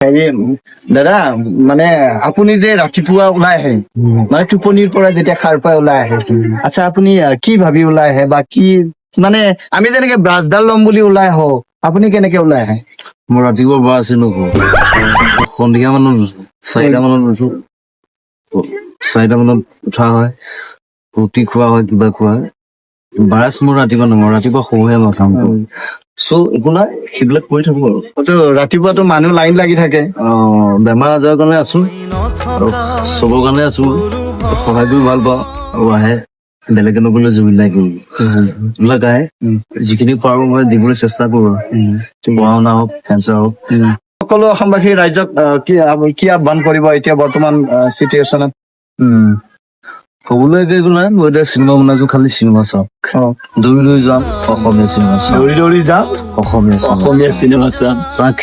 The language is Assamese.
হেৰি দাদা মানে আপুনি যে ৰাতিপুৱা ওলাই আহে মানে টোপনিৰ পৰা যেতিয়া সাৰ পাই ওলাই আহে আচ্ছা আপুনি কি ভাবি ওলাই আহে বা কি মানে আমি যেনেকে ব্ৰাছডাল ল'ম বুলি ওলাই আহো আপুনি কেনেকে ওলাই আহে? মই ৰাতিপুৱা ব্ৰাছ নকৰো, সন্ধিয়া মানত নুঠো, 4টা মানত নুঠো, 4টা মানত উঠা হয়, ৰুটি খোৱা হয়, কিবা খোৱা হয়। ব্ৰাছ মোৰ ৰাতিপুৱা নকৰো, ৰাতিপুৱা শুহে মই কাম কৰো। চ' একো নাই, সেইবিলাক কৰি থাকো আৰু। ৰাতিপুৱাতো মানুহ লাইন লাগি থাকে। বেমাৰ আজাৰৰ কাৰণে আছো আৰু চবৰ কাৰণে আছো, সহায় কৰি ভাল পাওঁ আৰু আহে বেলেগে নগলে জুবিনাই কৰিব এইবিলাক আহে, যিখিনি পাৰো মই দিবলৈ চেষ্টা কৰো। পঢ়া শুনা হওক, কেঞ্চাৰ হওক। সকলো অসমবাসী ৰাইজক কি আহ্বান কৰিব এতিয়া বৰ্তমান চিটুৱেশ্যনত? কবলৈ একো নাই, মই এতিয়া চিনেমা বনাইছো, খালি চিনেমা চাওক, দৌৰি যাম, অসমীয়া চিনেমা চাওক, দৌৰি যাম অসমীয়া চিনেমা চাম। চাওক।